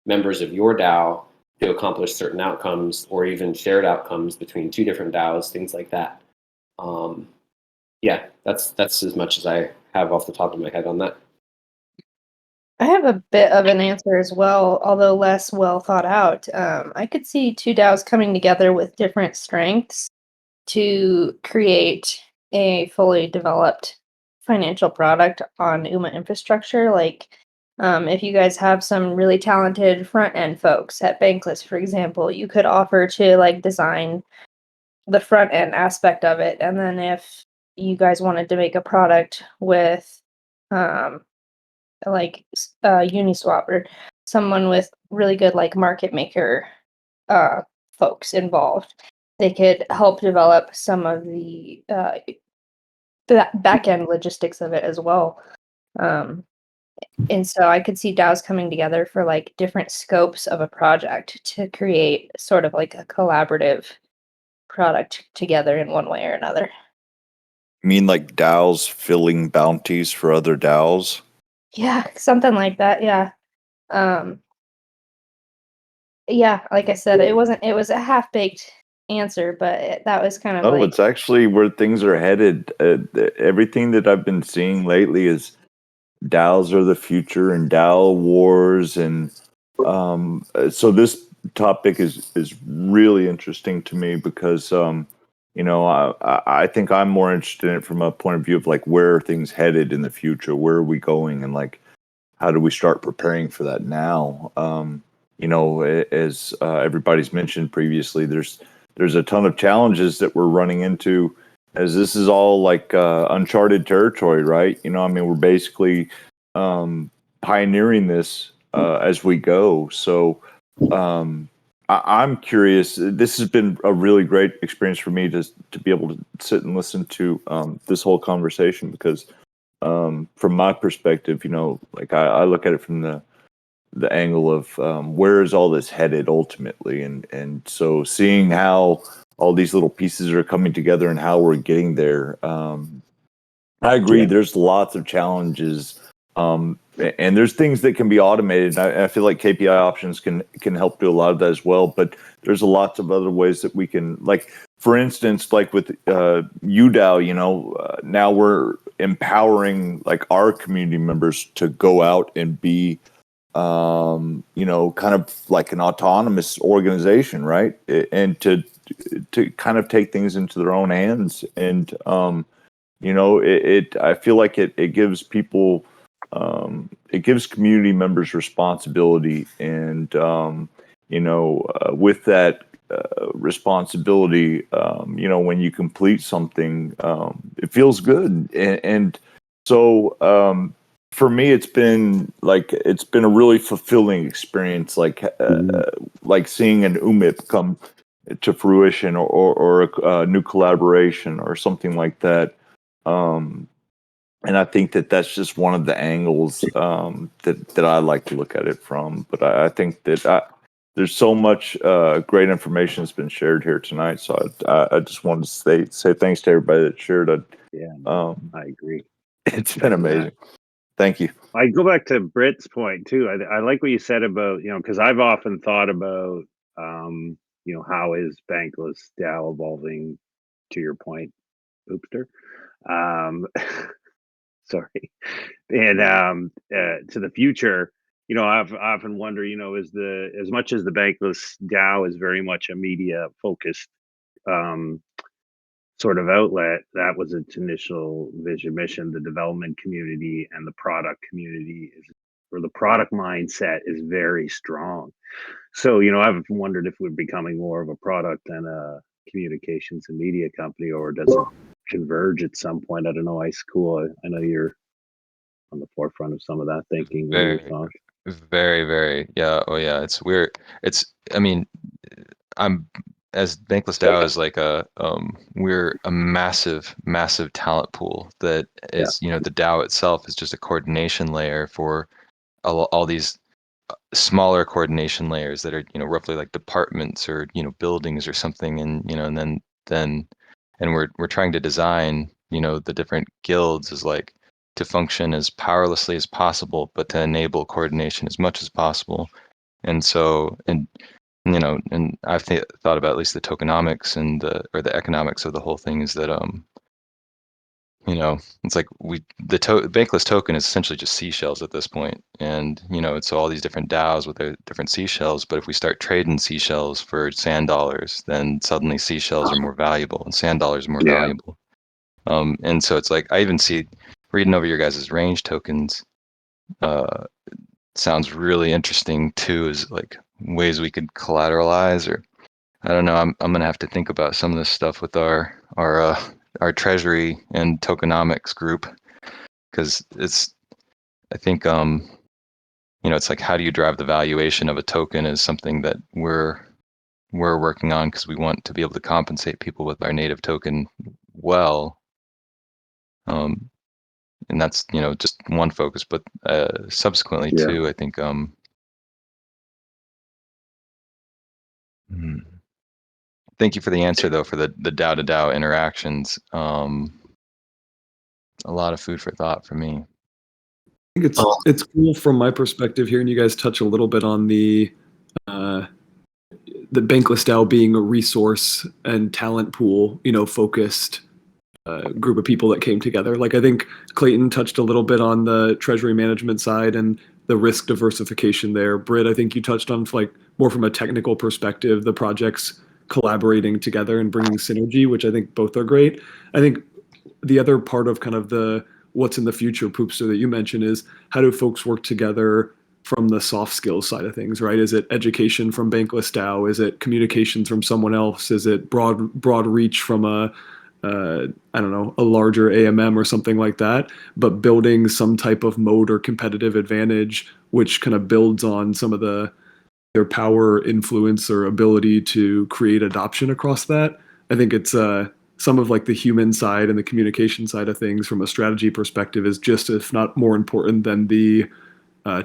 A: members of your DAO to accomplish certain outcomes or even shared outcomes between two different DAOs, things like that. That's as much as I have off the top of my head on that.
B: I have a bit of an answer as well, although less well thought out. I could see two DAOs coming together with different strengths to create a fully developed financial product on UMA infrastructure. Like, if you guys have some really talented front end folks at Bankless, for example, you could offer to like design the front end aspect of it, and then if you guys wanted to make a product with like Uniswap or someone with really good like market maker folks involved, they could help develop some of the back end logistics of it as well. And so I could see DAOs coming together for like different scopes of a project to create sort of like a collaborative product together in one way or another.
H: You mean like DAOs filling bounties for other DAOs?
B: Yeah, something like that. Yeah. Yeah, like I said, it was a half-baked answer, but that was kind of
H: No,
B: like,
H: it's actually where things are headed. Everything that I've been seeing lately is DAOs are the future and DAO wars. And so this topic is really interesting to me because, I think I'm more interested in it from a point of view of like where are things headed in the future? Where are we going? And like, how do we start preparing for that now? As everybody's mentioned previously, there's a ton of challenges that we're running into as this is all like uncharted territory, right? We're basically pioneering this as we go. So I'm curious. This has been a really great experience for me to be able to sit and listen to this whole conversation because from my perspective, like I look at it from the angle of where is all this headed ultimately, and so seeing how all these little pieces are coming together and how we're getting there. I agree.
F: Yeah.
H: There's lots of challenges, and there's things that can be automated. I feel like KPI options can help do a lot of that as well. But there's lots of other ways that we can, like for instance, like with UDAO. Now we're empowering like our community members to go out and be kind of like an autonomous organization, right? And to kind of take things into their own hands. And, I feel like it gives people, it gives community members responsibility. And, with that responsibility, when you complete something, it feels good. And so, for me, it's been a really fulfilling experience, like seeing an UMIP come to fruition or a new collaboration or something like that. And I think that that's just one of the angles that I like to look at it from. But I think that there's so much great information that's been shared here tonight. So I just wanted to say thanks to everybody that shared.
F: I agree.
H: It's been amazing. Thank you.
F: I go back to Britt's point too. I like what you said about, because I've often thought about, how is Bankless DAO evolving, to your point, Oopster. Sorry. And to the future, I've often wondered, as much as the Bankless DAO is very much a media focused sort of outlet, that was its initial vision mission. The development community and the product community or the product mindset is very strong. So, I've wondered if we're becoming more of a product than a communications and media company, or does it converge at some point? I don't know. Ice Cool. I know you're on the forefront of some of that thinking. What are your thoughts?
C: Very, very. Yeah. Oh, yeah. It's weird. I mean, as Bankless DAO is like we're a massive, massive talent pool that is, the DAO itself is just a coordination layer for all these smaller coordination layers that are, roughly like departments or, buildings or something. And, and then we're trying to design, the different guilds as like to function as powerlessly as possible, but to enable coordination as much as possible. And so, and I've thought about at least the tokenomics and the economics of the whole thing is that it's like the Bankless token is essentially just seashells at this point, and it's all these different DAOs with their different seashells. But if we start trading seashells for sand dollars, then suddenly seashells are more valuable and sand dollars are more valuable. And so it's like I even see reading over your guys' range tokens. Sounds really interesting too, is like ways we could collateralize, or I don't know. I'm gonna have to think about some of this stuff with our treasury and tokenomics group, because I think it's like, how do you drive the valuation of a token is something that we're working on, because we want to be able to compensate people with our native token well. And that's just one focus, but subsequently too, I think thank you for the answer though, for the DAO to DAO interactions. A lot of food for thought for me.
G: I think it's cool from my perspective, hearing you guys touch a little bit on the Bankless DAO being a resource and talent pool, focused group of people that came together. Like, I think Clayton touched a little bit on the treasury management side and the risk diversification there. Britt, I think you touched on, like, more from a technical perspective, the projects collaborating together and bringing synergy, which I think both are great. I think the other part of kind of the what's in the future, Poopster, that you mentioned is, how do folks work together from the soft skills side of things, right? Is it education from Bankless DAO? Is it communications from someone else? Is it broad reach from a larger AMM or something like that, but building some type of mode or competitive advantage, which kind of builds on some of their power, influence, or ability to create adoption across that. I think it's some of like the human side and the communication side of things from a strategy perspective is just, if not more important than the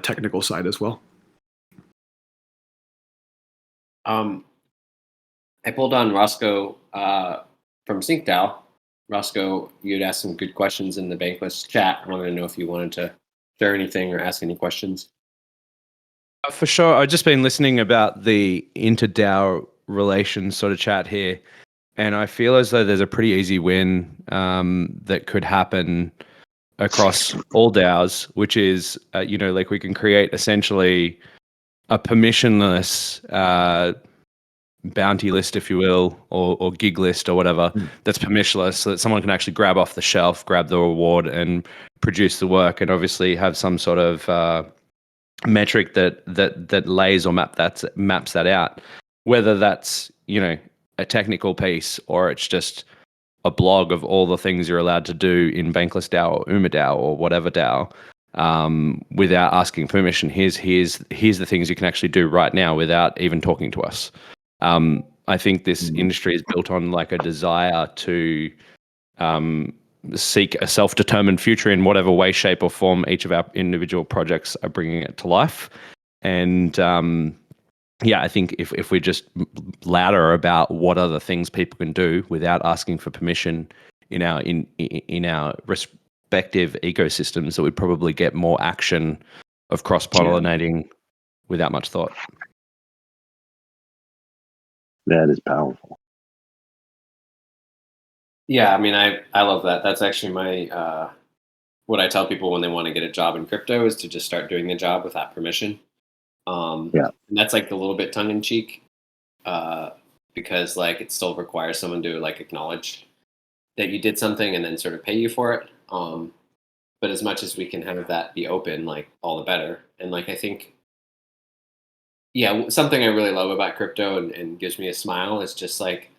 G: technical side as well.
A: I pulled on Roscoe from SyncDAO. Roscoe, you had asked some good questions in the Bankless chat. I wanted to know if you wanted to share anything or ask any questions.
I: For sure. I've just been listening about the inter-DAO relations sort of chat here, and I feel as though there's a pretty easy win that could happen across all DAOs, which is, like, we can create essentially a permissionless bounty list, if you will, or gig list or whatever, that's permissionless, so that someone can actually grab off the shelf, grab the reward, and produce the work, and obviously have some sort of metric that lays or maps that out. Whether that's a technical piece, or it's just a blog of all the things you're allowed to do in Bankless DAO or UmaDAO or whatever DAO, without asking permission. Here's the things you can actually do right now without even talking to us. I think this industry is built on like a desire to seek a self-determined future in whatever way, shape, or form each of our individual projects are bringing it to life. And yeah, I think if we're just louder about what other things people can do without asking for permission in our respective ecosystems, that we'd probably get more action of cross-pollinating without much thought.
F: That is powerful.
A: Yeah, I mean, I love that. That's actually my what I tell people when they want to get a job in crypto is to just start doing the job without permission.
F: Yeah.
A: And that's like a little bit tongue in cheek, because like it still requires someone to like acknowledge that you did something and then sort of pay you for it. But as much as we can have that be open, like all the better. And like I think, yeah, something I really love about crypto and gives me a smile is just like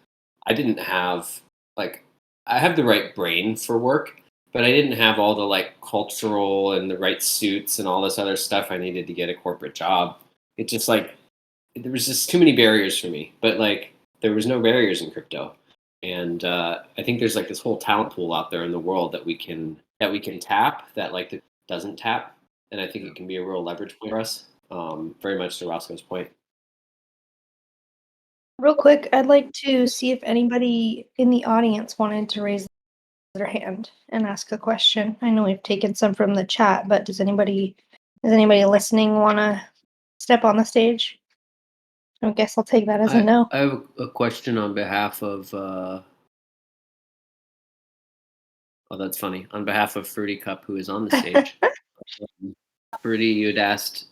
A: I didn't have like I have the right brain for work, but I didn't have all the like cultural and the right suits and all this other stuff I needed to get a corporate job. It just like there was just too many barriers for me. But like there was no barriers in crypto, and I think there's like this whole talent pool out there in the world that we can tap that like that doesn't tap, and I think it can be a real leverage point for us. Very much to Roscoe's point.
B: Real quick, I'd like to see if anybody in the audience wanted to raise their hand and ask a question. I know we've taken some from the chat, but does anybody listening want to step on the stage? I guess I'll take that as a no.
A: I have a question on behalf of. Oh, that's funny. On behalf of Fruity Cup, who is on the stage. Fruity, you'd asked,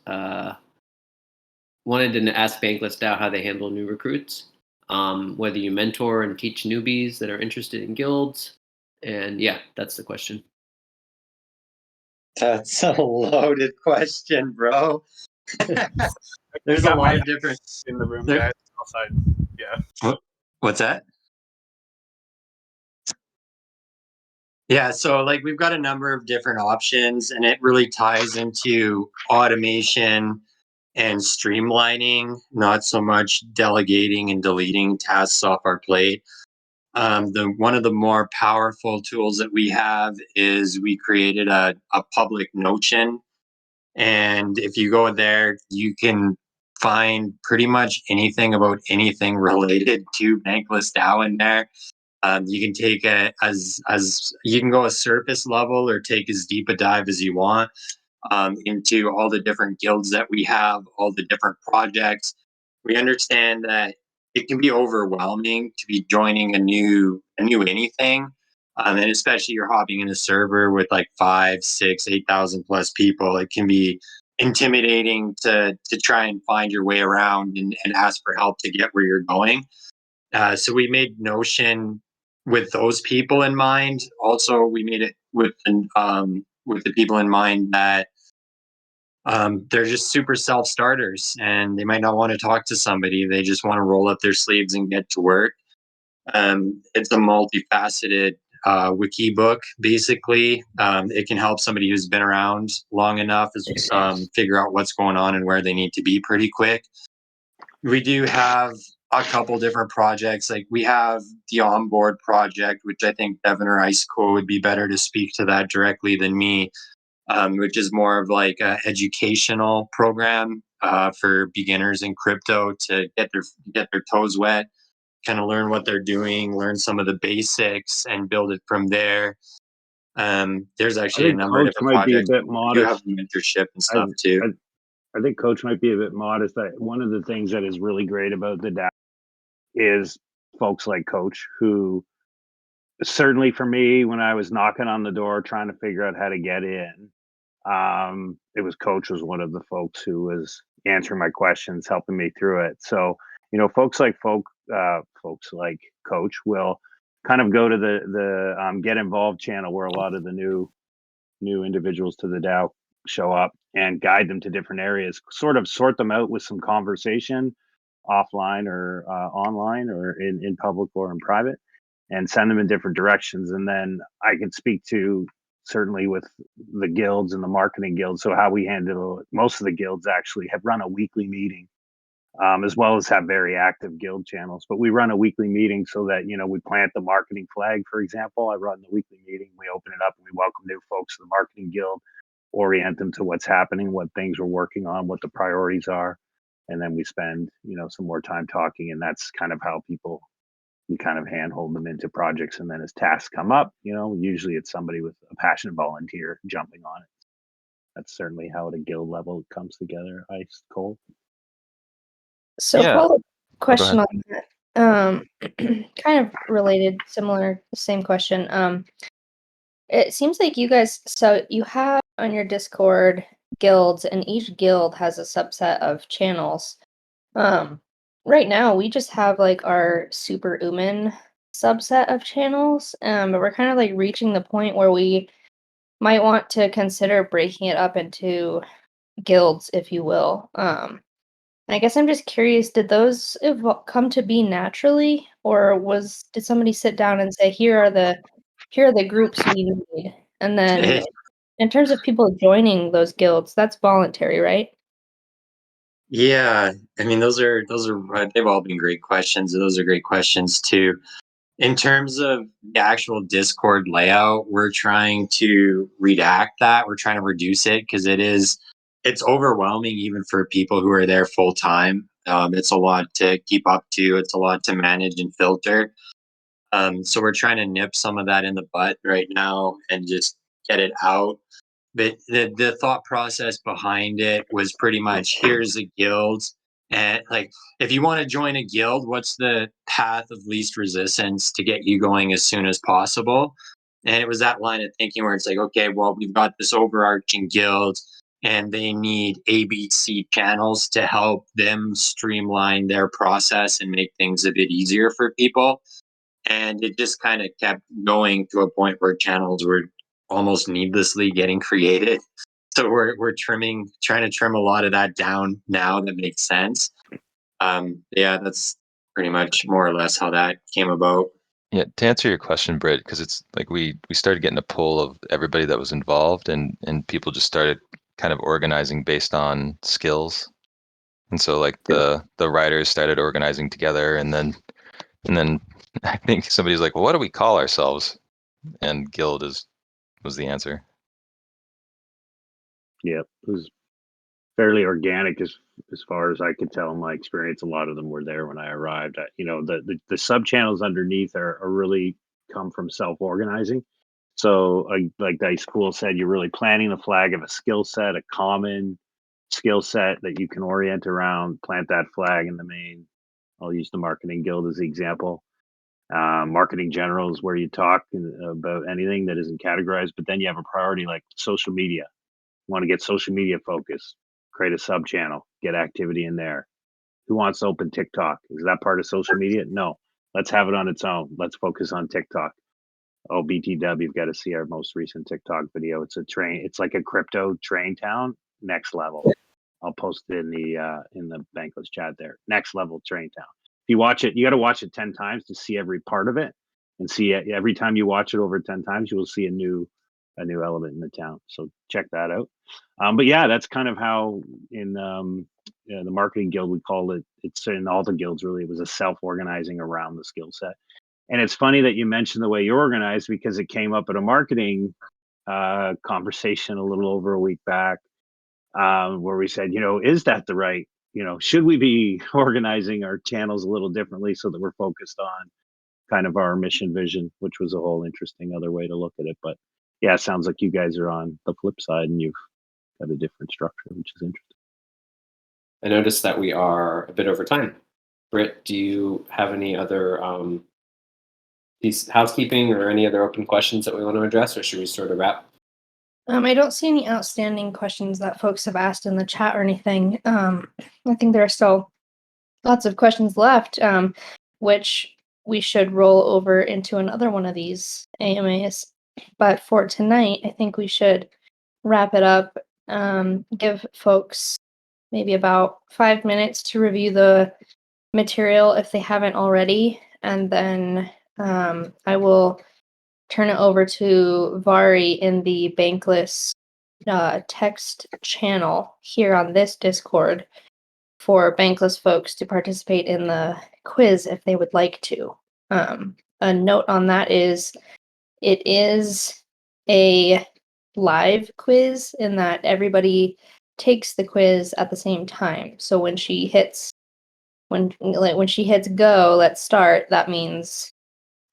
A: wanted to ask Bankless DAO how they handle new recruits, whether you mentor and teach newbies that are interested in guilds. And yeah, that's the question.
E: That's a loaded question, bro. There's a lot of different
J: in the room,
E: there-
J: guys. Outside, yeah.
E: What's that? Yeah, so like we've got a number of different options, and it really ties into automation and streamlining, not so much delegating and deleting tasks off our plate. One of the more powerful tools that we have is we created a public Notion, and if you go there, you can find pretty much anything about anything related to Bankless DAO in there. You can take it as you can go a surface level or take as deep a dive as you want into all the different guilds that we have, all the different projects. We understand that it can be overwhelming to be joining a new anything, and especially you're hopping in a server with like 5, 6, 8,000 plus people. It can be intimidating to try and find your way around and ask for help to get where you're going. So we made Notion with those people in mind. Also, we made it with the people in mind that they're just super self-starters and they might not want to talk to somebody. They just want to roll up their sleeves and get to work. It's a multifaceted wiki book, basically. It can help somebody who's been around long enough figure out what's going on and where they need to be pretty quick. We do have a couple different projects. Like we have the onboard project, which I think Devin or Iceco would be better to speak to that directly than me, which is more of like an educational program for beginners in crypto to get their toes wet, kind of learn what they're doing, learn some of the basics, and build it from there. There's actually a number of different projects. We do have mentorship and stuff too.
F: I think Coach might be a bit modest. That one of the things that is really great about the DAO is folks like Coach, who certainly for me, when I was knocking on the door trying to figure out how to get in, it was Coach was one of the folks who was answering my questions, helping me through it. So, folks like Coach will kind of go to the get involved channel where a lot of the new individuals to the DAO show up and guide them to different areas, sort of sort them out with some conversation offline or online or in public or in private, and send them in different directions. And then I can speak to certainly with the guilds and the marketing guilds. So how we handle most of the guilds actually have run a weekly meeting as well as have very active guild channels. But we run a weekly meeting so that, we plant the marketing flag, for example. I run the weekly meeting. We open it up and we welcome new folks to the marketing guild, orient them to what's happening, what things we're working on, what the priorities are. And then we spend, some more time talking. And that's kind of how we kind of handhold them into projects. And then as tasks come up, usually it's somebody with a passionate volunteer jumping on it. That's certainly how at a guild level it comes together. Cole.
B: So
C: Yeah.
B: follow-up
C: Go
B: question
C: ahead.
B: on that. Kind of related, similar, same question. It seems like you guys, so you have on your Discord guilds, and each guild has a subset of channels. Right now we just have like our super Uman subset of channels, but we're kind of like reaching the point where we might want to consider breaking it up into guilds, if you will. I guess I'm just curious, did those come to be naturally, or did somebody sit down and say, here are the groups we need? And then in terms of people joining those guilds, that's voluntary, right?
E: Yeah, I mean, those are they've all been great questions. And those are great questions too. In terms of the actual Discord layout, we're trying to redact that. We're trying to reduce it because it's overwhelming even for people who are there full time. It's a lot to keep up to. It's a lot to manage and filter. So we're trying to nip some of that in the butt right now and just get it out. But the thought process behind it was pretty much, here's a guild, and like, if you want to join a guild, what's the path of least resistance to get you going as soon as possible? And it was that line of thinking where it's like, okay, well, we've got this overarching guild and they need ABC channels to help them streamline their process and make things a bit easier for people. And it just kind of kept going to a point where channels were almost needlessly getting created. So we're trying to trim a lot of that down now that makes sense. Yeah, that's pretty much more or less how that came about.
C: Yeah, to answer your question, Britt, because it's like we started getting a pull of everybody that was involved, and people just started kind of organizing based on skills. And so like the writers started organizing together, and then I think somebody's like, well, what do we call ourselves? And guild was the answer.
F: Yeah, it was fairly organic as far as I could tell in my experience. A lot of them were there when I arrived. The sub channels underneath are really come from self organizing. So like Dice Cool said, you're really planting the flag of a skill set, a common skill set that you can orient around. Plant that flag in the main. I'll use the marketing guild as the example. Marketing general is where you talk about anything that isn't categorized, but then you have a priority like social media. You want to get social media focused, create a sub channel, get activity in there. Who wants to open TikTok? Is that part of social media? No. Let's have it on its own. Let's focus on TikTok. Oh, BTW, you've got to see our most recent TikTok video. It's a train. It's like a crypto train town, next level. I'll post it in the Bankless chat there. Next level train town. If you watch it, you got to watch it 10 times to see every part of it, and see it every time you watch it over 10 times, you will see a new element in the town. So check that out. But yeah, that's kind of how in the marketing guild we call it. It's in all the guilds really. It was a self-organizing around the skill set. And it's funny that you mentioned the way you're organized because it came up at a marketing conversation a little over a week back, where we said, is that the right, should we be organizing our channels a little differently so that we're focused on kind of our mission vision, which was a whole interesting other way to look at it. But yeah, it sounds like you guys are on the flip side and you've got a different structure, which is interesting.
A: I noticed that we are a bit over time. Britt, do you have any other housekeeping or any other open questions that we want to address, or should we sort of wrap?
B: I don't see any outstanding questions that folks have asked in the chat or anything. I think there are still lots of questions left, which we should roll over into another one of these AMAs. But for tonight, I think we should wrap it up, give folks maybe about 5 minutes to review the material if they haven't already, and then I will turn it over to Vari in the Bankless text channel here on this Discord for Bankless folks to participate in the quiz if they would like to. A note on that is it is a live quiz in that everybody takes the quiz at the same time. So when she hits go, let's start, that means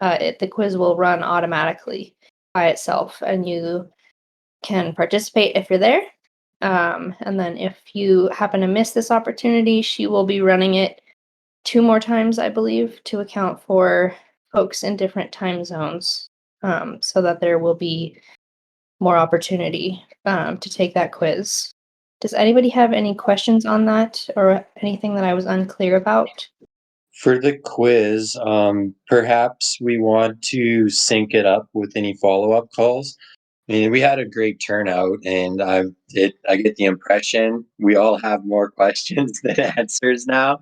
B: the quiz will run automatically by itself, and you can participate if you're there. And then if you happen to miss this opportunity, she will be running it 2 more times, I believe, to account for folks in different time zones, so that there will be more opportunity to take that quiz. Does anybody have any questions on that or anything that I was unclear about?
E: For the quiz, perhaps we want to sync it up with any follow-up calls. I mean, we had a great turnout, and I get the impression we all have more questions than answers now,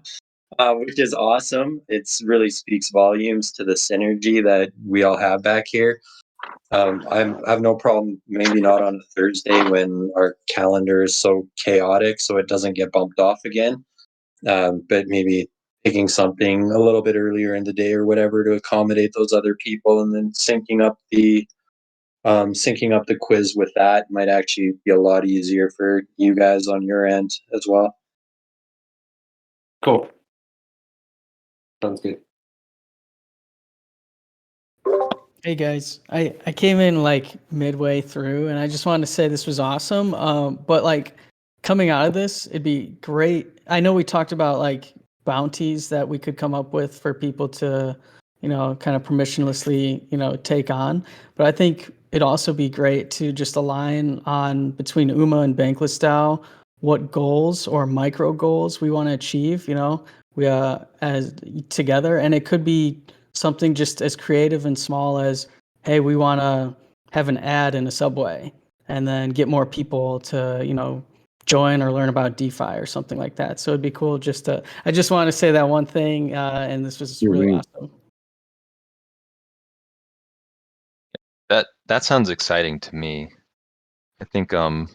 E: which is awesome. It's really speaks volumes to the synergy that we all have back here. I have no problem, maybe not on a Thursday when our calendar is so chaotic, so it doesn't get bumped off again. But maybe picking something a little bit earlier in the day or whatever to accommodate those other people, and then syncing up the quiz with that might actually be a lot easier for you guys on your end as well.
A: Cool. Sounds good.
K: Hey guys, I came in like midway through, and I just wanted to say this was awesome. But like coming out of this, it'd be great. I know we talked about like bounties that we could come up with for people to, kind of permissionlessly, take on. But I think it'd also be great to just align on between UMA and Bankless DAO what goals or micro goals we want to achieve. We as together, and it could be something just as creative and small as, hey, we want to have an ad in a subway and then get more people to, join or learn about DeFi or something like that. So it'd be cool I just want to say that one thing, and this was really awesome.
C: That sounds exciting to me. I think yeah.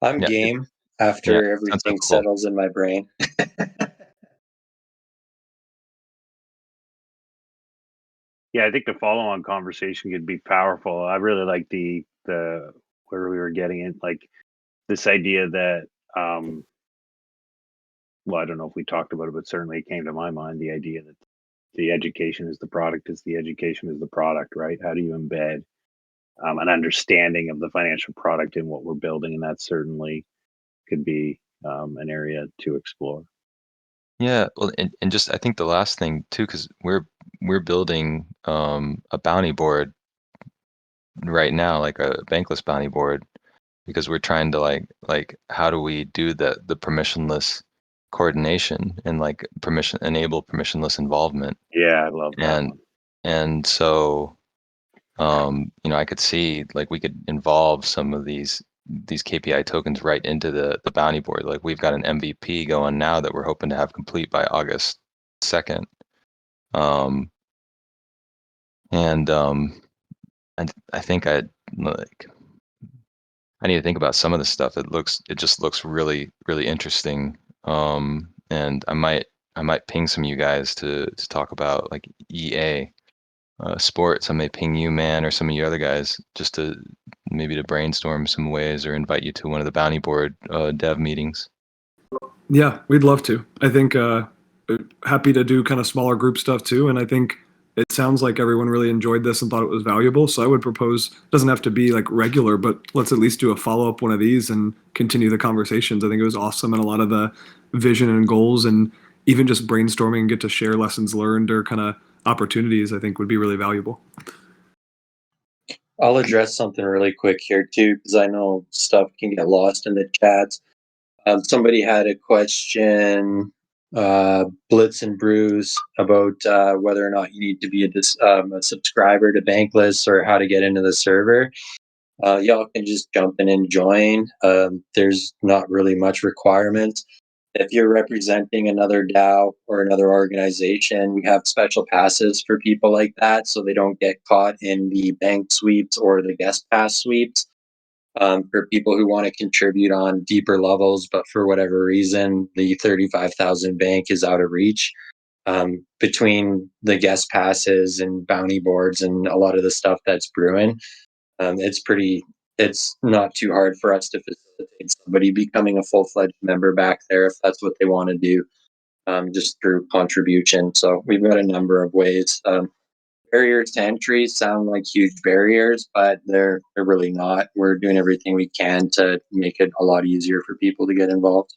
E: I'm
C: Yeah,
E: game after
C: sounds so
E: everything
C: cool.
E: settles in my brain.
F: Yeah, I think the follow-on conversation could be powerful. I really like the where we were getting it, like this idea that well, I don't know if we talked about it, but certainly it came to my mind, the idea that the education is the product, is the education is the product, right? How do you embed an understanding of the financial product in what we're building? And that certainly could be an area to explore.
C: Yeah, well, and just I think the last thing too, because we're building a bounty board right now, like a bankless bounty board, because we're trying to like how do we do the permissionless coordination and like enable permissionless involvement.
F: Yeah, I love that
C: and
F: one.
C: and so I could see like we could involve some of these KPI tokens right into the bounty board. Like we've got an MVP going now that we're hoping to have complete by August 2nd. And I think I need to think about some of the stuff. It just looks really, really interesting. And I might ping some of you guys to talk about like EA sports. I may ping you, man, or some of you other guys just to maybe to brainstorm some ways or invite you to one of the bounty board dev meetings.
G: Yeah, we'd love to. I think happy to do kind of smaller group stuff too. And I think it sounds like everyone really enjoyed this and thought it was valuable. So I would propose, it doesn't have to be like regular, but let's at least do a follow-up one of these and continue the conversations. I think it was awesome, and a lot of the vision and goals and even just brainstorming and get to share lessons learned or kind of opportunities, I think would be really valuable.
E: I'll address something really quick here too, because I know stuff can get lost in the chats. Somebody had a question, Blitz and Bruce, about whether or not you need to be a subscriber to Bankless or how to get into the server. Y'all can just jump in and join. There's not really much requirements. If you're representing another DAO or another organization, we have special passes for people like that so they don't get caught in the bank sweeps or the guest pass sweeps. for people who want to contribute on deeper levels, but for whatever reason, the 35,000 bank is out of reach. Between the guest passes and bounty boards and a lot of the stuff that's brewing, it's not too hard for us to facilitate somebody becoming a full-fledged member back there if that's what they want to do, just through contribution. So we've got a number of ways. Barriers to entry sound like huge barriers, but they're really not. We're doing everything we can to make it a lot easier for people to get involved.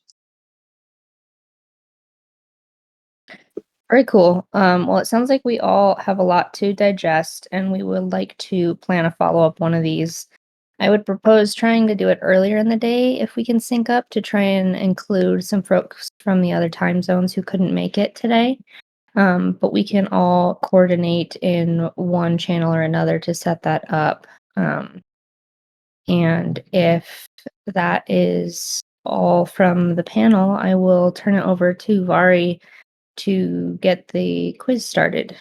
B: Very cool. Well, it sounds like we all have a lot to digest, and we would like to plan a follow-up one of these. I would propose trying to do it earlier in the day if we can sync up to try and include some folks from the other time zones who couldn't make it today. But we can all coordinate in one channel or another to set that up. And if that is all from the panel, I will turn it over to Vari to get the quiz started.